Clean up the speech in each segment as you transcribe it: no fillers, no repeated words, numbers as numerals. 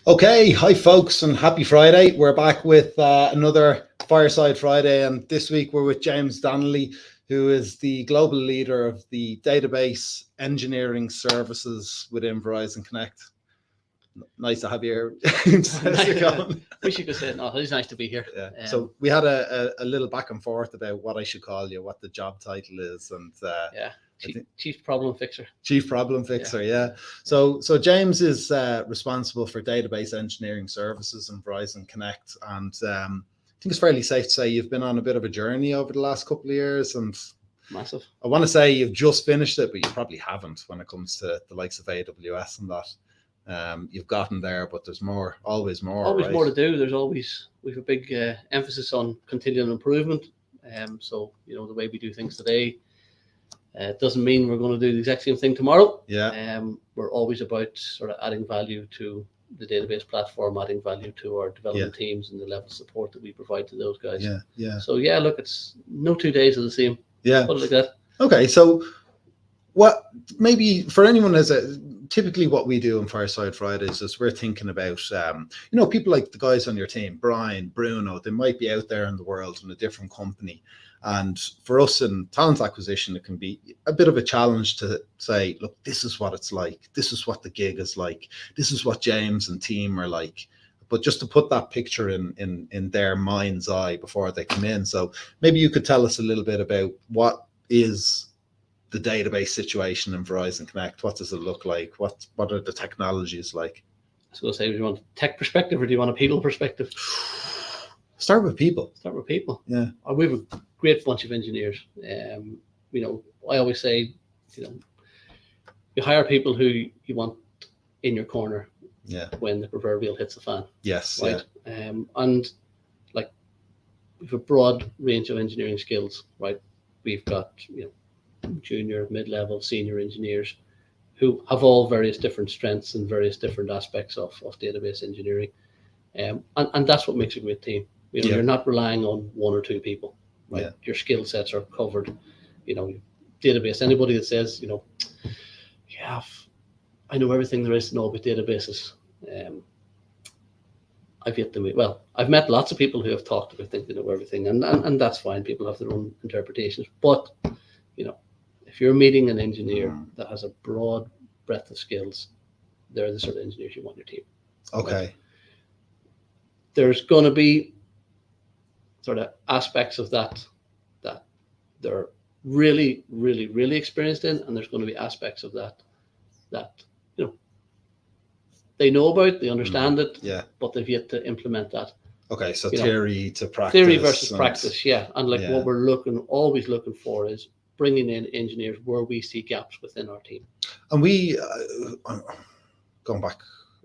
Okay, hi folks, and happy Friday. We're back with another Fireside Friday, and this week we're with James Donnelly, who is the global leader of the database engineering services within Verizon Connect. Nice to have you here. Wish you could say it. No, it's nice to be here. Yeah. So we had a little back and forth about what I should call you, what the job title is, and Chief Problem Fixer. Chief Problem Fixer, yeah. So James is responsible for database engineering services in Verizon Connect, and I think it's fairly safe to say you've been on a bit of a journey over the last couple of years, and massive. I want to say you've just finished it, but you probably haven't when it comes to the likes of AWS and that. You've gotten there, but there's more, always more. Always more to do. We've a big emphasis on continual improvement. So the way we do things today. It doesn't mean we're going to do the exact same thing tomorrow. Yeah. We're always about sort of adding value to the database platform, adding value to our development teams and the level of support that we provide to those guys. Yeah. So look, it's no 2 days are the same. Yeah. Put it like that. Okay, so what maybe for anyone typically what we do on Fireside Fridays is we're thinking about people like the guys on your team, Brian, Bruno, they might be out there in the world in a different company. And for us in talent acquisition, it can be a bit of a challenge to say, look, this is what it's like. This is what the gig is like. This is what James and team are like. But just to put that picture in their mind's eye before they come in. So maybe you could tell us a little bit about what is the database situation in Verizon Connect. What does it look like? What are the technologies like? So say, do you want a tech perspective or do you want a people perspective? Start with people. Yeah. We have a great bunch of engineers. I always say, you hire people who you want in your corner. Yeah. When the proverbial hits the fan. Yes. Right. Yeah. And like we have a broad range of engineering skills. Right. We've got junior, mid-level, senior engineers who have all various different strengths and various different aspects of database engineering. And that's what makes a great team. You're not relying on one or two people, right? Yeah. Your skill sets are covered. Database. Anybody that says, I know everything there is to know about databases. I've met lots of people who have talked about think they know everything, and that's fine. People have their own interpretations. But if you're meeting an engineer that has a broad breadth of skills, they're the sort of engineers you want your team. Okay. Right? There's going to be sort of aspects of that they're really, really, really experienced in, and there's going to be aspects of that they know about, they understand it, but they've yet to implement that. Okay, so theory to practice. Theory versus practice, yeah. And what we're always looking for is bringing in engineers where we see gaps within our team. And we, going back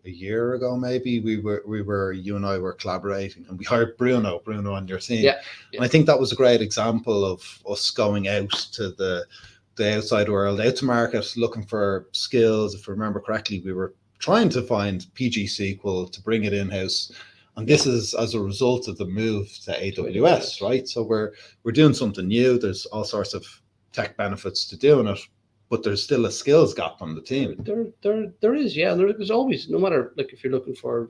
a year ago, maybe we were you and I were collaborating, and we hired Bruno on your team. Yeah. And I think that was a great example of us going out to the outside world, out to market, looking for skills. If I remember correctly, we were trying to find PG SQL to bring it in-house. And this is as a result of the move to AWS, right? So we're doing something new. There's all sorts of tech benefits to doing it, but there's still a skills gap on the team. There is, yeah. There's always, no matter if you're looking for,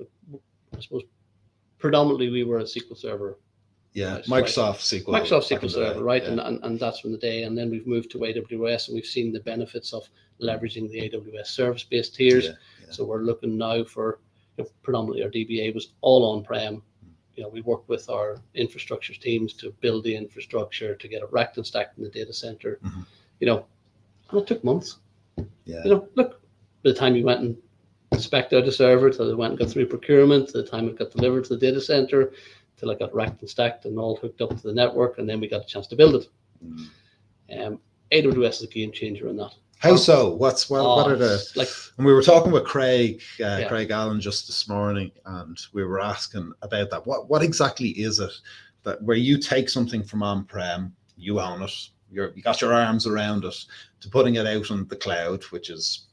I suppose, predominantly we were a SQL Server. Yeah, Microsoft SQL Server, right? Yeah. And that's from the day. And then we've moved to AWS, and we've seen the benefits of leveraging the AWS service-based tiers. Yeah. So we're looking now for, predominantly our DBA was all on-prem. We work with our infrastructure teams to build the infrastructure, to get it racked and stacked in the data center. Mm-hmm. And it took months. Yeah. Look, by the time you went and spec'd out a server, till it went and got through procurement, to the time it got delivered to the data center, till it got racked and stacked and all hooked up to the network, and then we got a chance to build it. AWS is a game changer in that. How so? What are the and we were talking with Craig Allen just this morning, and we were asking about that. What exactly is it that where you take something from on-prem, you own it, you got your arms around it, to putting it out on the cloud, which is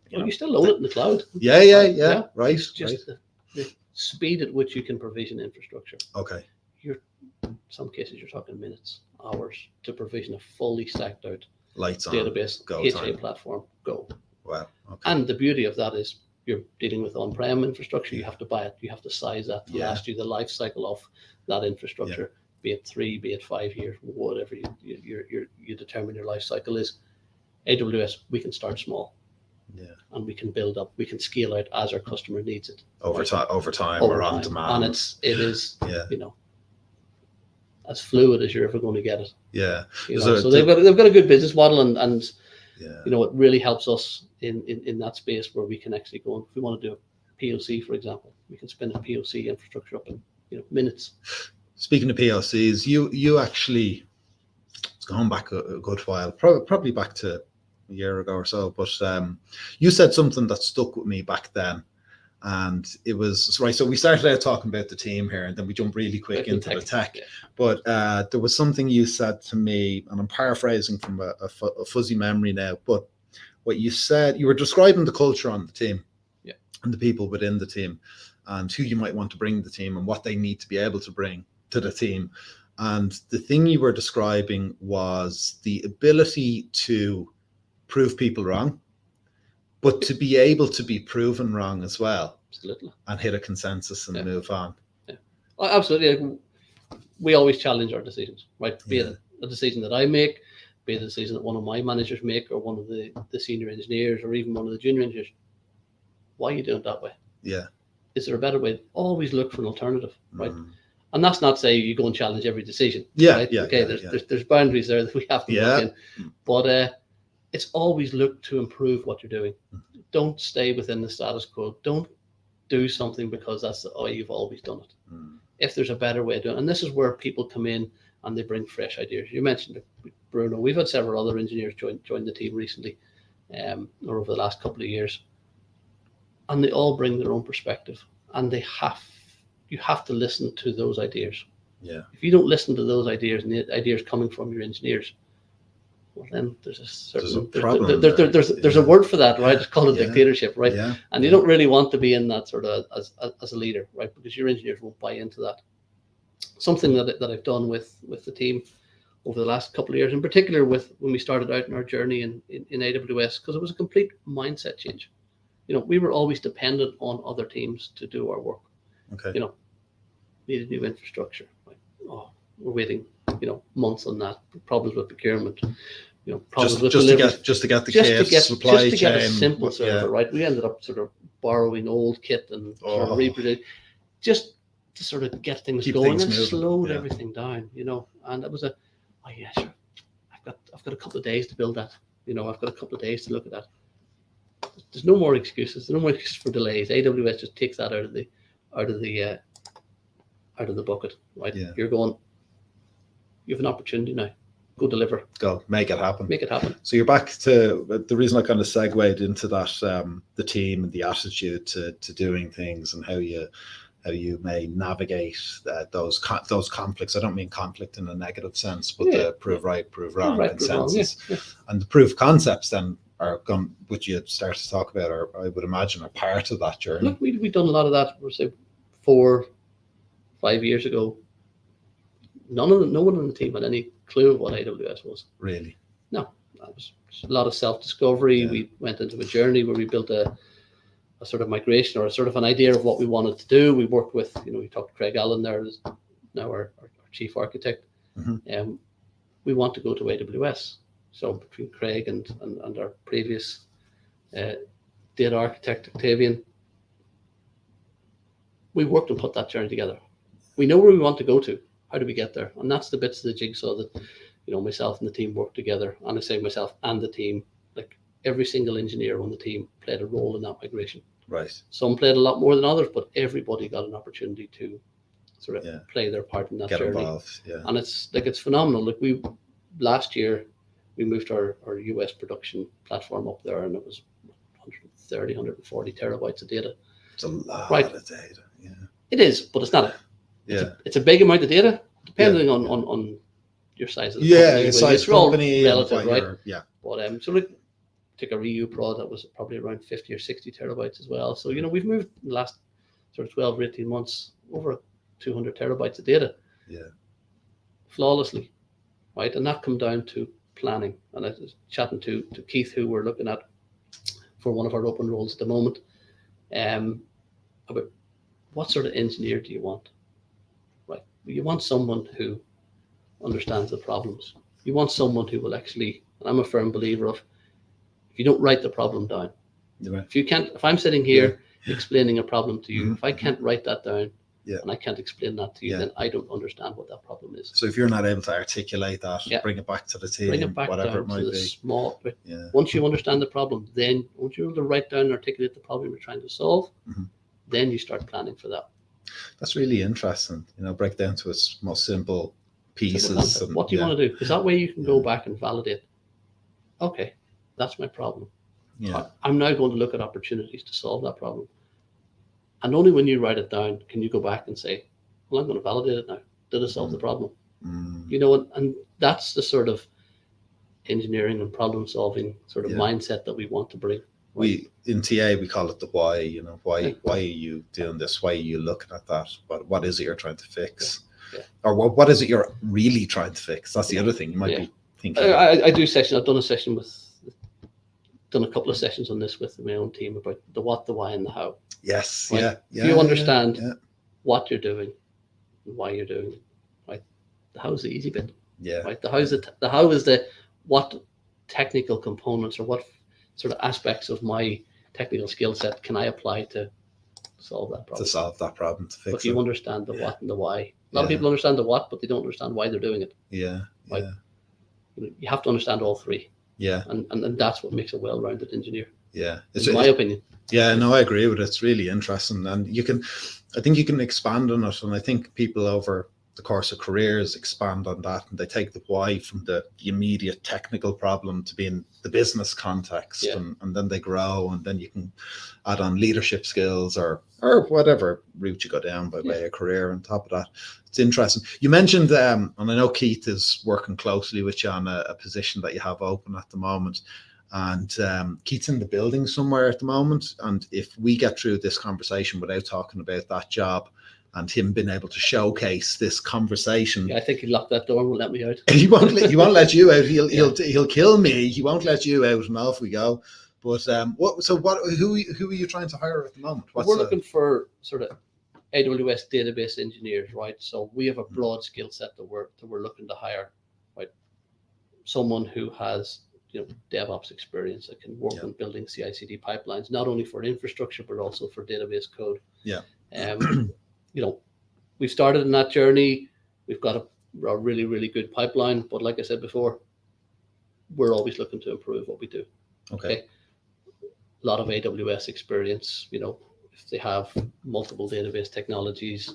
you still own it in the cloud. Yeah. Right. It's just the speed at which you can provision infrastructure. Okay. In some cases you're talking minutes, hours to provision a fully stacked out lights on database, HA platform, go. Wow. Okay. And the beauty of that is you're dealing with on-prem infrastructure, you have to buy it, you have to size that to last you the life cycle of that infrastructure, be it 3, be it 5 years, whatever you determine your life cycle is. AWS, we can start small. And we can build up, we can scale out as our customer needs it. Over time or on demand. And it is, you know, as fluid as you're ever going to get it. Yeah. You know, so they've got a good business model, and you know, it really helps us in that space where we can actually go, if we want to do a POC, for example, we can spin a POC infrastructure up in, you know, minutes. Speaking of POCs, you actually, it's gone back a good while, probably back to a year ago or so, but you said something that stuck with me back then, and it was right. So we started out talking about the team here, and then we jumped really quick into the tech. But there was something you said to me, and I'm paraphrasing from a fuzzy memory now, but what you said, you were describing the culture on the team, and the people within the team, and who you might want to bring the team, and what they need to be able to bring to the team. And the thing you were describing was the ability to prove people wrong, but to be able to be proven wrong as well. Absolutely. And hit a consensus and move on. Yeah, absolutely. We always challenge our decisions, right? Be it a decision that I make, be it a decision that one of my managers make, or one of the senior engineers, or even one of the junior engineers. Why are you doing it that way? Yeah. Is there a better way? Always look for an alternative, right? And that's not say you go and challenge every decision. Right? There's boundaries there that we have to look in. But it's always look to improve what you're doing. Don't stay within the status quo. Don't do something because that's the way you've always done it. If there's a better way of doing it, and this is where people come in and they bring fresh ideas. You mentioned Bruno. We've had several other engineers join the team recently, or over the last couple of years, and they all bring their own perspective, and you have to listen to those ideas. If you don't listen to those ideas and the ideas coming from your engineers, well, then there's a problem. There's a word for that, right? It's called a dictatorship, right? And you don't really want to be in that sort of as a leader, right? Because your engineers won't buy into that. Something that I've done with the team over the last couple of years, in particular with when we started out in our journey in AWS, because it was a complete mindset change. You know, we were always dependent on other teams to do our work. You know, needed new infrastructure. Like, we're waiting, you know, months on that. Problems with procurement. You know, problems with delivery. Just to get the kit, supply chain. Just to get a simple server, right? We ended up sort of borrowing old kit and sort of reproducing, just to sort of get things going and slowed everything down. You know, and it was sure, I've got a couple of days to build that. You know, I've got a couple of days to look at that. There's no more excuses. There's no more excuses for delays. AWS just takes that out of the bucket, right? You're going. You have an opportunity now. Go deliver. Go make it happen. Make it happen. So you're back to the reason I kind of segued into that, the team and the attitude to doing things, and how you may navigate those conflicts. I don't mean conflict in a negative sense, but the prove right, prove wrong consensus, and the proof concepts then are gone, which you start to talk about, or I would imagine are part of that journey. Look, we've done a lot of that. We're say 4-5 years ago. No one on the team had any clue of what AWS was. Really? No, that was a lot of self-discovery. We went into a journey where we built a sort of migration, or a sort of an idea of what we wanted to do. We worked with, you know, we talked to Craig Allen there, who's now our chief architect. We want to go to AWS. So between Craig and our previous data architect, Octavian, we worked and put that journey together. We know where we want to go to. How do we get there? And that's the bits of the jigsaw that, you know, myself and the team work together. And I say myself and the team, like every single engineer on the team played a role in that migration. Right. Some played a lot more than others, but everybody got an opportunity to sort of play their part in that journey. Get involved. And it's phenomenal. Like last year, we moved our US production platform up there, and it was 130, 140 terabytes of data. It's a lot of data. Yeah. It is, but it's not it's a big amount of data, depending on your size of the company. Size company, relative, right? But so take our EU prod that was probably around 50 or 60 terabytes as well. So, you know, we've moved in the last sort of 12 or 18 months over 200 terabytes of data. Flawlessly, right? And that come down to planning. And I was chatting to Keith, who we're looking at for one of our open roles at the moment. about what sort of engineer do you want, right? You want someone who understands the problems. You want someone who will actually, and I'm a firm believer of, if you don't write the problem down, Right. if I'm sitting here explaining a problem to you, if I can't write that down, Yeah. and I can't explain that to you, then I don't understand what that problem is. So if you're not able to articulate that, bring it back to the team, bring it back whatever down it might to the be. small. Once you understand the problem, then once you're able to write down and articulate the problem you're trying to solve, then you start planning for that. That's really interesting. Break down to its most simple pieces. And, what do you want to do? Because that way you can go back and validate. Okay, that's my problem. Yeah. I'm now going to look at opportunities to solve that problem. And only when you write it down can you go back and say, well, I'm going to validate it now. Did I solve the problem? And that's the sort of engineering and problem solving sort of mindset that we want to bring. We in TA we call it the why. Why are you doing this? Why are you looking at that? What is it you're trying to fix? Or what is it you're really trying to fix? That's the other thing you might be thinking. I do sessions. I've done a couple of sessions on this with my own team about the what, the why, and the how. Yes. Right? If you understand what you're doing and why you're doing it, right? The how is the easy bit. Yeah. Right. The how is the what technical components or what sort of aspects of my technical skill set can I apply to solve that problem? To solve that problem, to fix it. But you understand the what and the why. A lot of people understand the what, but they don't understand why they're doing it. Yeah. Right? You have to understand all three. Yeah. And that's what makes a well-rounded engineer. Yeah. In my opinion. Yeah, no, I agree with it. It's really interesting. And I think you can expand on it. And I think people over the course of careers expand on that, and they take the why from the immediate technical problem to being the business context, and then they grow, and then you can add on leadership skills or whatever route you go down by way of career on top of that. It's interesting. You mentioned, and I know Keith is working closely with you on a position that you have open at the moment. And Keith's in the building somewhere at the moment. And if we get through this conversation without talking about that job and him being able to showcase this conversation, I think he locked that door and won't let me out. He won't let you out. He'll kill me. He won't let you out, and off we go. But who are you trying to hire at the moment? We're looking for sort of AWS database engineers, right? So we have a broad skill set that we're looking to hire, right? Someone who has DevOps experience that can work on building CI/CD pipelines, not only for infrastructure but also for database code. We've started in that journey. We've got a really, really good pipeline, but like I said before, we're always looking to improve what we do. Okay. A lot of AWS experience. If they have multiple database technologies,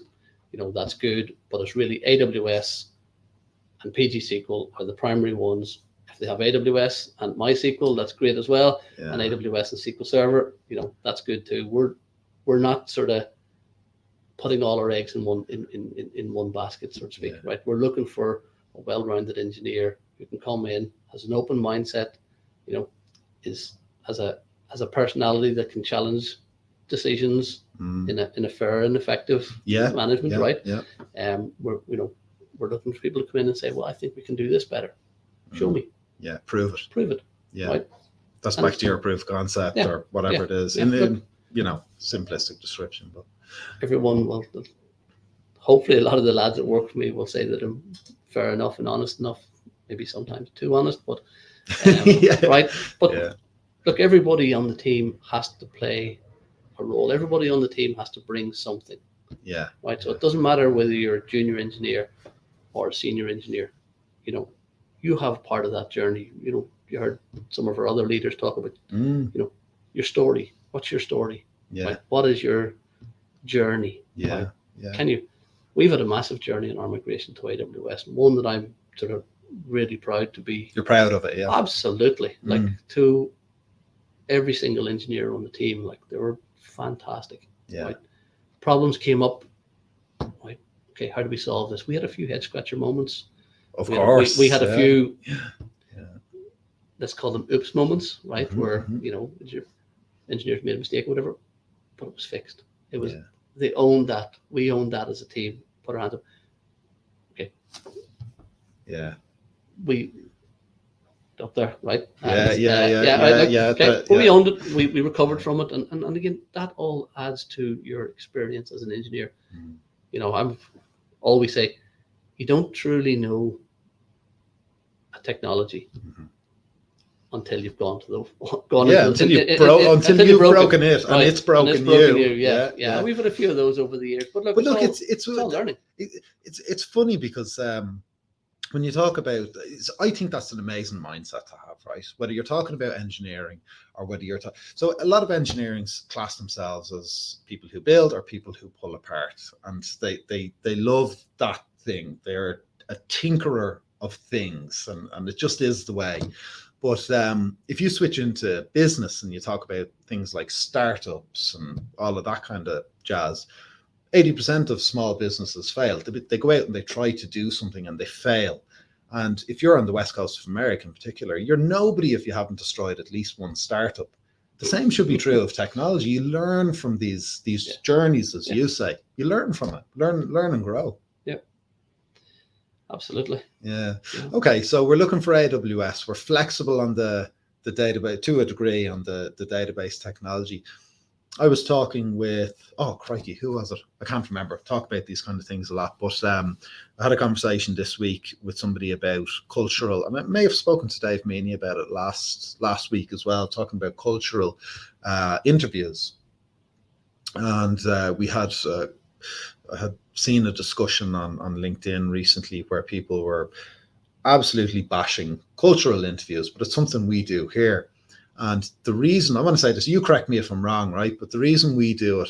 that's good. But it's really AWS and PG-SQL are the primary ones. If they have AWS and MySQL, that's great as well. And AWS and SQL Server, that's good too. We're not sort of putting all our eggs in one basket, so to speak, right? We're looking for a well-rounded engineer who can come in, has an open mindset, has a personality that can challenge decisions in a fair and effective management, right? We're looking for people to come in and say, well, I think we can do this better. Show me. Yeah, prove it. Yeah, right? That's back to your proof of concept or whatever it is in simplistic description. But everyone will, hopefully a lot of the lads that work for me will say that I'm fair enough and honest enough, maybe sometimes too honest, but right. But look, everybody on the team has to play a role. Everybody on the team has to bring something. Yeah. Right. So it doesn't matter whether you're a junior engineer or a senior engineer, you have part of that journey. You heard some of our other leaders talk about, your story. What's your story? Yeah. Right? What is your journey? Yeah. Right? Yeah. We've had a massive journey in our migration to AWS, one that I'm sort of really proud to be. You're proud of it, yeah? Absolutely. Like to every single engineer on the team, like they were fantastic. Yeah. Right? Problems came up. Right? Okay, how do we solve this? We had a few head scratcher moments. Of course. We had a few, let's call them oops moments, right? Where, your engineers made a mistake or whatever, but it was fixed. It was, they owned that. We owned that as a team, put our hands up. Okay. Yeah. We up there, right? Yeah, But we owned it. We recovered from it, and again, that all adds to your experience as an engineer. You know, I'm always say, you don't truly know a technology until you've gone to the until you've broken it, right, and it's broken you. Yeah. We've had a few of those over the years, but look, it's all learning. It's funny because when you talk about, I think that's an amazing mindset to have, right? Whether you're talking about engineering or whether you're so a lot of engineers class themselves as people who build or people who pull apart, and they love that thing. They're a tinkerer of things, and it just is the way. But if you switch into business and you talk about things like startups and all of that kind of jazz, 80% of small businesses fail. They go out and they try to do something and they fail. And if you're on the West Coast of America in particular, you're nobody if you haven't destroyed at least one startup. The same should be true of technology. You learn from these journeys, as you say. You learn from it. Learn and grow. Yeah. Absolutely. Yeah. Okay, so we're looking for AWS. We're flexible on the database to a degree on the database technology. I was talking with, oh crikey, who was it? I can't remember. Talk about these kind of things a lot, but I had a conversation this week with somebody about cultural, and I may have spoken to Dave Meany about it last week as well, talking about cultural interviews. And I had seen a discussion on LinkedIn recently where people were absolutely bashing cultural interviews, but it's something we do here. And the reason, I want to say this, you correct me if I'm wrong, right? But the reason we do it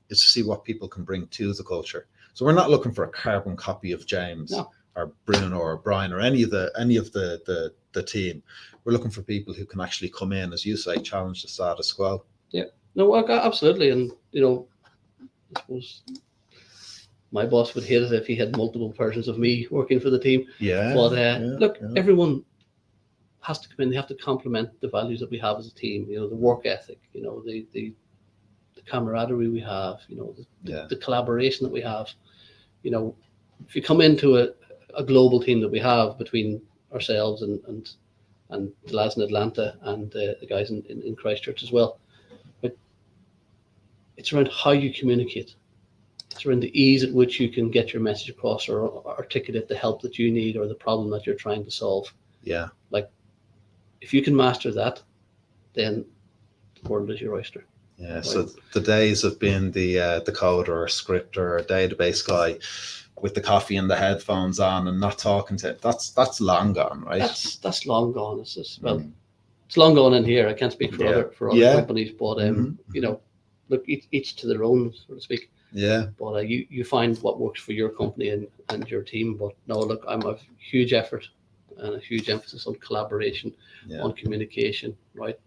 is to see what people can bring to the culture. So we're not looking for a carbon copy of James or Bruno or Brian or any of the team. We're looking for people who can actually come in, as you say, challenge the status quo. Yeah, no, absolutely. And, you know, I suppose my boss would hate it if he had multiple versions of me working for the team. Yeah. But everyone has to come in. They have to complement the values that we have as a team. You know, the work ethic. You know, the camaraderie we have. You know, the collaboration that we have. You know, if you come into a global team that we have between ourselves and the lads in Atlanta and the guys in Christchurch as well, but it's around how you communicate. It's around the ease at which you can get your message across or articulate the help that you need or the problem that you're trying to solve. Yeah. Like, if you can master that, then the world is your oyster. Yeah. Right? So the days of being the coder or scripter or database guy with the coffee and the headphones on and not talking to it, that's long gone, right? That's long gone. It's just, it's long gone in here. I can't speak for other companies, but you know, look, each to their own, so to speak. Yeah. But you find what works for your company and your team. But no, look, I'm a huge effort and a huge emphasis on collaboration, on communication, right?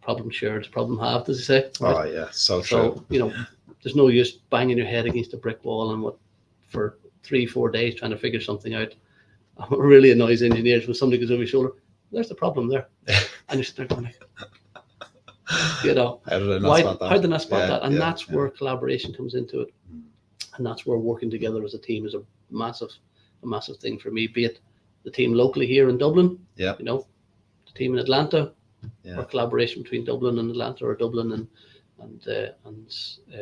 Problem shared, problem halved, as you say. Right? Oh yeah, so true. So, you know, there's no use banging your head against a brick wall and for 3-4 days trying to figure something out. It really annoys engineers when somebody goes over your shoulder. There's the problem there, and you're sitting there going, you know, how did I not spot that? And that's where collaboration comes into it, and that's where working together as a team is a massive thing for me. Be it the team locally here in Dublin, you know, the team in Atlanta, or collaboration between Dublin and Atlanta, or Dublin and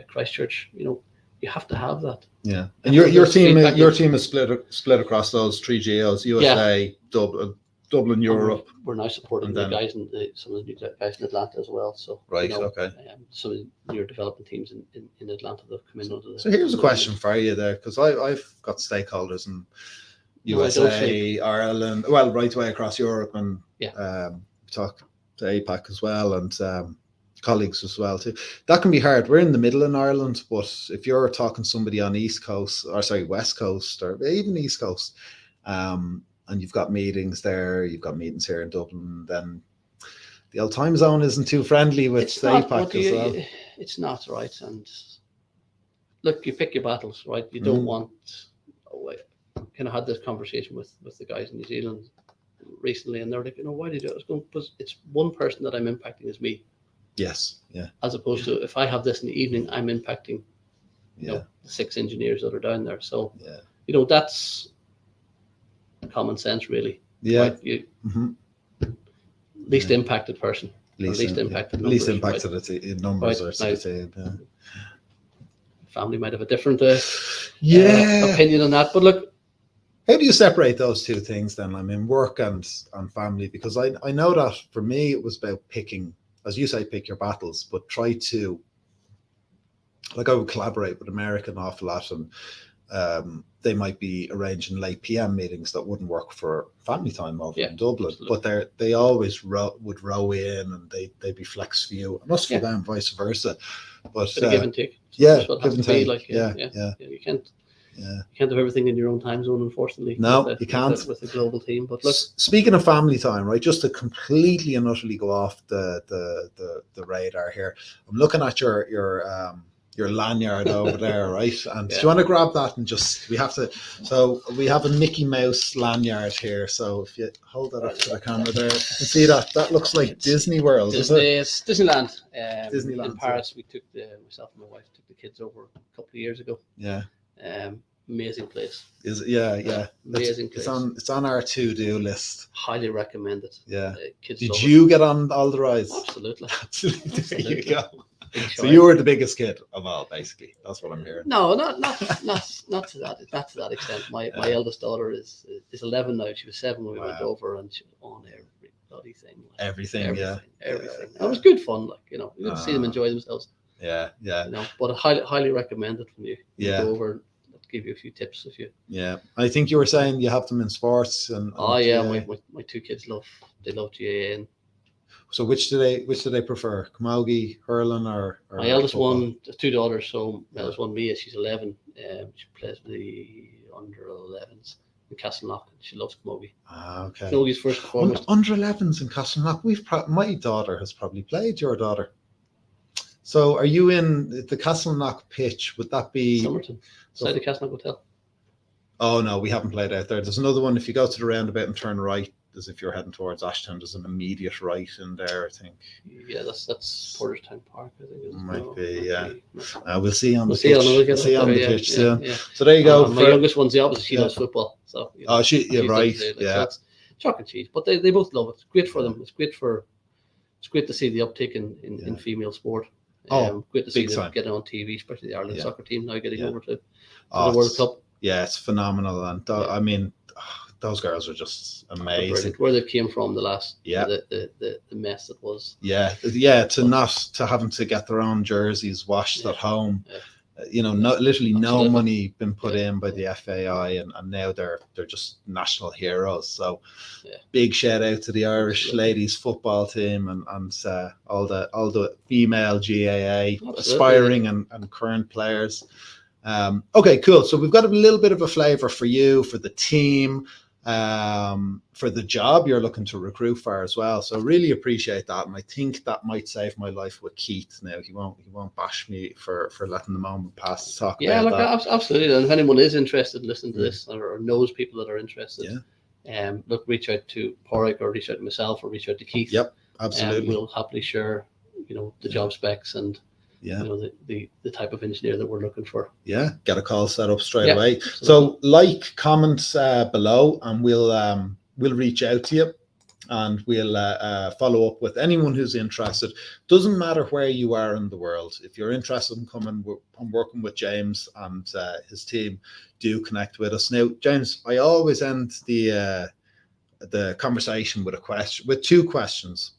Christchurch. You know, you have to have that. Yeah, and your team is split across those 3 geos: USA, Dublin, Europe. We're now supporting the guys some of the new guys in Atlanta as well. So right, you know, okay. Some of the newer development teams in Atlanta that have come in under the. So here's a question for you there, because I've got stakeholders in USA, Ireland, well, right away across Europe, and talk to APAC as well, and colleagues as well too. That can be hard. We're in the middle in Ireland, but if you're talking to somebody on West Coast, or even East Coast, and you've got meetings there, you've got meetings here in Dublin, then the old time zone isn't too friendly with APAC as well. It's not, right. And look, you pick your battles, right? You don't want. Kind of had this conversation with the guys in New Zealand recently, and they're like, you know, why did you? I was going, because it's one person that I'm impacting is me. Yes. Yeah. As opposed to if I have this in the evening, I'm impacting, you know, the 6 engineers that are down there. So, you know, that's common sense, really. Yeah. Right? Least impacted person. Least impacted numbers. Least impacted numbers Right. or something. Yeah. Family might have a different Yeah. opinion on that. But look, how do you separate those two things then? I mean, work and family, because I know that for me it was about picking, as you say, pick your battles, but try to, like, I would collaborate with America an awful lot, and they might be arranging late PM meetings that wouldn't work for family time over in Dublin, absolutely. but they always would row in, and they'd be flex for you, and us for them, vice versa. But give and take. So that's what give and take. Like, yeah. You can't have everything in your own time zone, unfortunately. No, you can't with a global team. But look, speaking of family time, right? Just to completely and utterly go off the radar here, I'm looking at your lanyard over there, right? And do you want to grab that and so we have a Mickey Mouse lanyard here. So if you hold that up to the camera there, you can see that looks like Disney World. It's Disneyland. Disneyland in Paris. We took myself and my wife took the kids over a couple of years ago. Yeah. Amazing place. Is it? Yeah. Amazing place. It's on our to-do list. Highly recommend it. Yeah. Kids Did you get on all the rides? Absolutely. There you go. So you were the biggest kid of all, basically. That's what I'm hearing. No, not to that extent. My eldest daughter is 11 now. She was 7 when we went over, and she was on every bloody thing. Like, everything. Everything. It was good fun. Like, you could see them enjoy themselves. Yeah. But I highly recommend it when you go over. And give you a few tips if you. Yeah, I think you were saying you have them in sports and. My 2 kids love GAA. And so which do they prefer? Camogie, hurling, or my eldest one, 2 daughters. So my eldest one, Mia, she's 11. She plays the under 11s in Castleknock. She loves camogie. Okay. Camogie's first and foremost. Under 11s in Castleknock. My daughter has probably played. Your daughter. So are you in the Castleknock pitch? Would that be Somerton, beside the Castleknock Hotel? Oh no, we haven't played out there. There's another one. If you go to the roundabout and turn right, as if you're heading towards Ashtown, there's an immediate right in there, I think. Yeah, that's Porterstown Park, I think. Might be, yeah. We'll see on the pitch. We'll see on the pitch soon. Yeah. So there you go. My youngest one's the opposite. She loves football. So. You're right. So chalk and cheese, but they both love it. It's great for them. It's great to see the uptick in female sport. Great to see them getting on TV, especially the Ireland soccer team now getting over to the World Cup. Yeah, it's phenomenal, and I mean, those girls are just amazing. Where they came from, the mess that was. To having to get their own jerseys washed at home. Literally no money been put in by the FAI, and now they're just national heroes. So big shout out to the Irish ladies football team and all the female GAA aspiring and current players. Okay, cool. So we've got a little bit of a flavor for you, for the team, for the job you're looking to recruit for as well. So really appreciate that, and I think that might save my life with Keith. Now he won't bash me for letting the moment pass to talk about that. Absolutely. And if anyone is interested in listening to this or knows people that are interested, reach out to Porrick or reach out to myself or reach out to Keith. Yep, absolutely. We'll happily share the job specs and the type of engineer that we're looking for. Yeah, get a call set up straight away. Absolutely. So comment below, and we'll reach out to you, and we'll follow up with anyone who's interested. Doesn't matter where you are in the world. If you're interested in coming and working with James and his team, do connect with us. Now, James, I always end the conversation with 2 questions.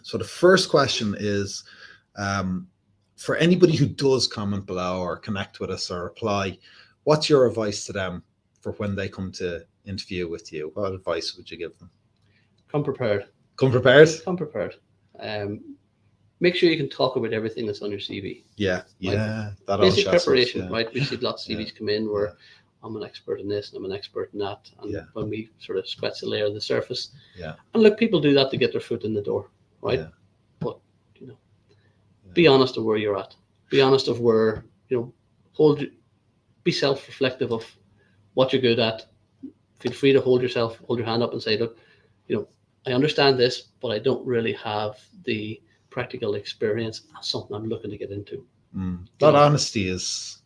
So the first question is, for anybody who does comment below or connect with us or reply, what's your advice to them for when they come to interview with you? What advice would you give them? Come prepared. Come prepared? Come prepared. Make sure you can talk about everything that's on your CV. Yeah. That basic preparation, right? We see lots of CVs come in where I'm an expert in this and I'm an expert in that. And when we sort of scratch the layer of the surface. Yeah. And look, people do that to get their foot in the door, right? Yeah. But, be honest of where you're at. Be honest of where, be self-reflective of what you're good at. Feel free to hold your hand up and say, look, I understand this, but I don't really have the practical experience. That's something I'm looking to get into. That honesty is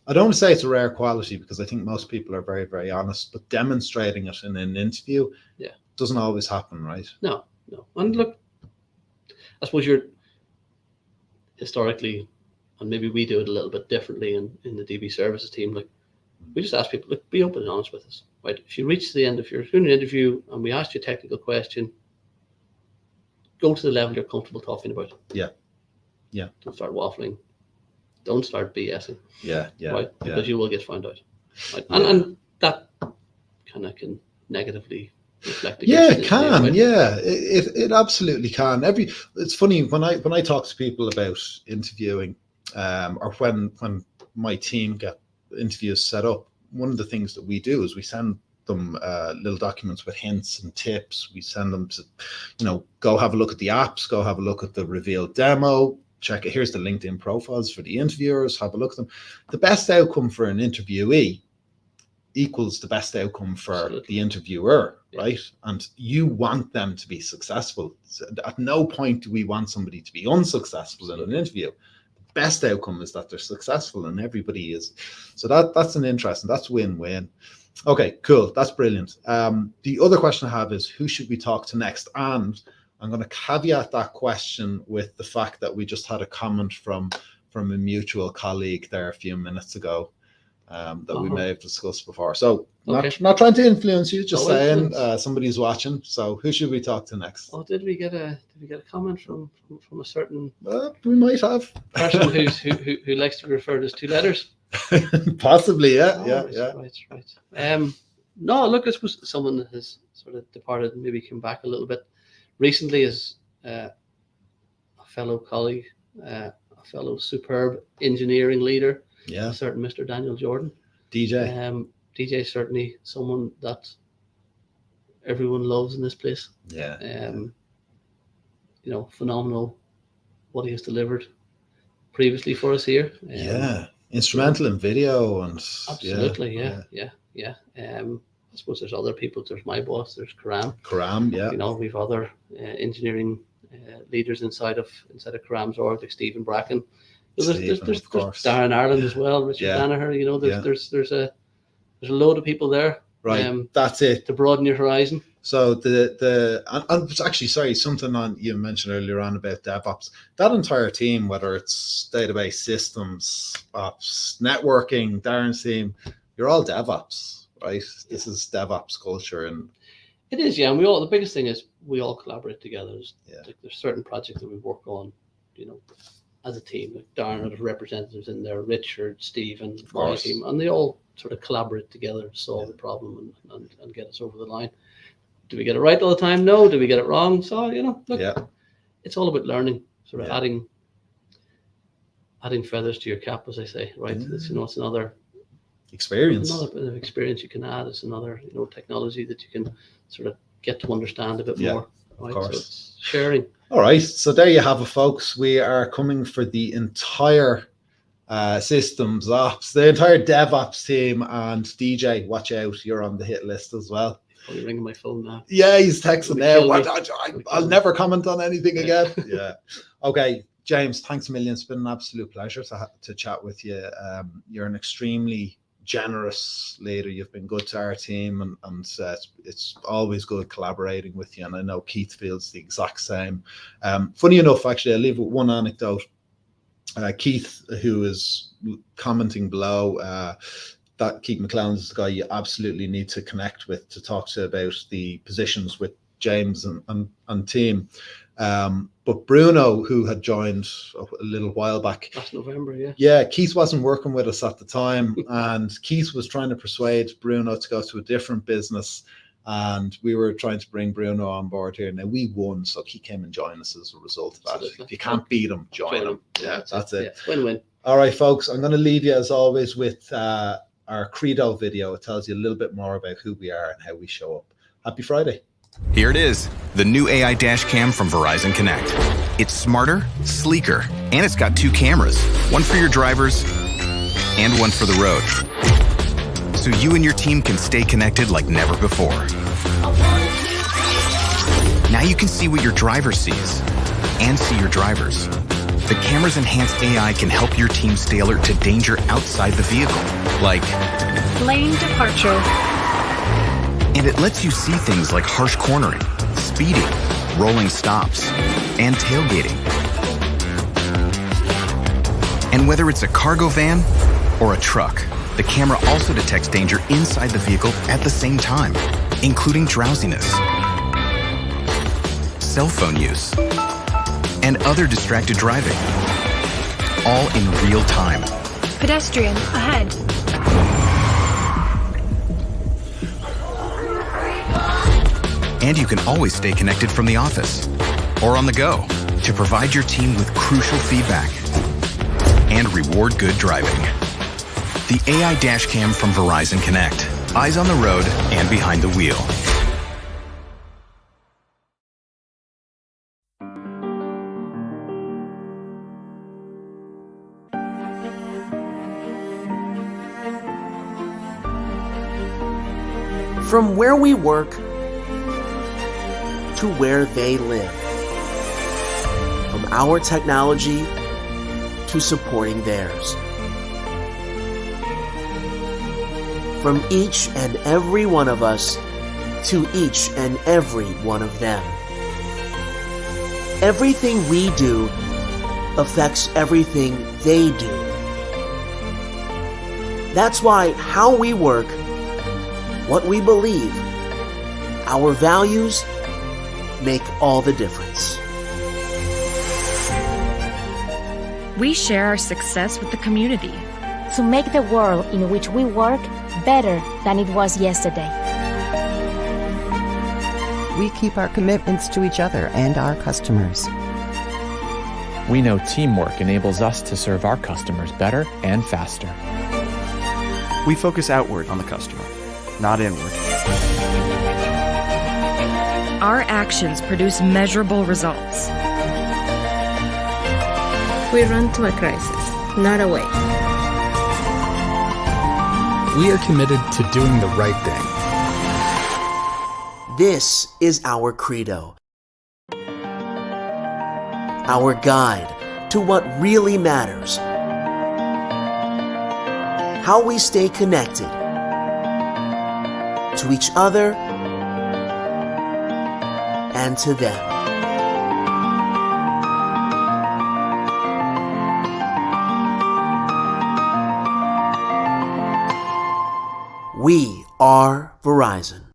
I don't want to say it's a rare quality because I think most people are very, very honest, but demonstrating it in an interview doesn't always happen, right? No. And look, I suppose you're historically, and maybe we do it a little bit differently in the DB services team, like we just ask people, look, be open and honest with us, right? If you reach the end of your interview and we ask you a technical question, go to the level you're comfortable talking about. Yeah. Don't start waffling. Don't start BSing. Yeah. Right? Because you will get found out. Right? Yeah. And that kind of can negatively reflect against Yeah, it, it can. right? Yeah, it absolutely can. It's funny when I talk to people about interviewing, or when my team get interviews set up, one of the things that we do is we send them little documents with hints and tips. We send them to, go have a look at the apps, go have a look at the revealed demo, check it. Here's the LinkedIn profiles for the interviewers, have a look at them. The best outcome for an interviewee equals the best outcome for Absolutely. the interviewer, right? And you want them to be successful. So at no point do we want somebody to be unsuccessful in an interview. The best outcome is that they're successful and everybody is. So that's an interesting, that's win-win. Okay, cool. That's brilliant. The other question I have is, who should we talk to next? And I'm going to caveat that question with the fact that we just had a comment from a mutual colleague there a few minutes ago that we may have discussed before. So not trying to influence you, just saying somebody's watching. So who should we talk to next? Oh, did we get a comment from a certain we might have person who likes to be referred as two letters? Possibly, yeah. Right. No, look, I suppose someone that has sort of departed and maybe come back a little bit recently is a fellow colleague, a fellow superb engineering leader, a certain Mr. Daniel Jordan. DJ. DJ is certainly someone that everyone loves in this place. Phenomenal what he has delivered previously for us here. Instrumental in video and absolutely, yeah. I suppose there's other people. There's my boss. There's Karam, yeah. We've other engineering leaders inside of Karam's org, like Stephen Bracken. There's Darren Ireland as well, Richard Danaher. There's a load of people there. Right, that's it. To broaden your horizon. So and actually, sorry, something you mentioned earlier on about DevOps. That entire team, whether it's database systems, ops, networking, Darren's team, you're all DevOps, right? This is DevOps culture, and it is, and the biggest thing is we all collaborate together. There's certain projects that we work on, as a team. Like Darren has representatives in there, Richard, Stephen, my team, and they all sort of collaborate together to solve the problem and get us over the line. Do we get it right all the time? No. Do we get it wrong? So, it's all about learning, sort of adding feathers to your cap, as I say, right? It's another experience. Another bit of experience you can add. It's another, technology that you can sort of get to understand a bit more. Right? Of course. So it's sharing. All right. So there you have it, folks. We are coming for the entire systems ops, the entire DevOps team, and DJ, watch out, you're on the hit list as well. Probably ringing my phone now. Yeah, he's texting now. I'll never comment on anything again. Yeah. Okay, James, thanks a million. It's been an absolute pleasure to chat with you. You're an extremely generous leader. You've been good to our team, and it's always good collaborating with you. And I know Keith feels the exact same. Funny enough, actually, I'll leave with one anecdote. Keith, who is commenting below, that Keith McClellan is the guy you absolutely need to connect with to talk to about the positions with James and team. But Bruno, who had joined a little while back. Last November, yeah. Yeah, Keith wasn't working with us at the time, and Keith was trying to persuade Bruno to go to a different business, and we were trying to bring Bruno on board here. Now, we won, so he came and joined us as a result of that. Absolutely. If you can't beat him, join him. Yeah, that's it. Yeah, win-win. All right, folks, I'm going to leave you, as always, with our Credo video. It tells you a little bit more about who we are and how we show up. Happy Friday. Here it is, the new AI dash cam from Verizon Connect. It's smarter, sleeker, and it's got 2 cameras, one for your drivers and one for the road. So you and your team can stay connected like never before. Now you can see what your driver sees and see your drivers. The camera's enhanced AI can help your team stay alert to danger outside the vehicle, like lane departure. And it lets you see things like harsh cornering, speeding, rolling stops, and tailgating. And whether it's a cargo van or a truck, the camera also detects danger inside the vehicle at the same time, including drowsiness, cell phone use, and other distracted driving, all in real time. Pedestrian ahead. And you can always stay connected from the office or on the go to provide your team with crucial feedback and reward good driving. The AI dash cam from Verizon Connect. Eyes on the road and behind the wheel. From where we work to where they live. From our technology to supporting theirs. From each and every one of us to each and every one of them. Everything we do affects everything they do. That's why how we work, what we believe, our values make all the difference. We share our success with the community to make the world in which we work better than it was yesterday. We keep our commitments to each other and our customers. We know teamwork enables us to serve our customers better and faster. We focus outward on the customer, not inward. Our actions produce measurable results. We run to a crisis, not away. We are committed to doing the right thing. This is our credo. Our guide to what really matters. How we stay connected to each other and to them. We are Verizon.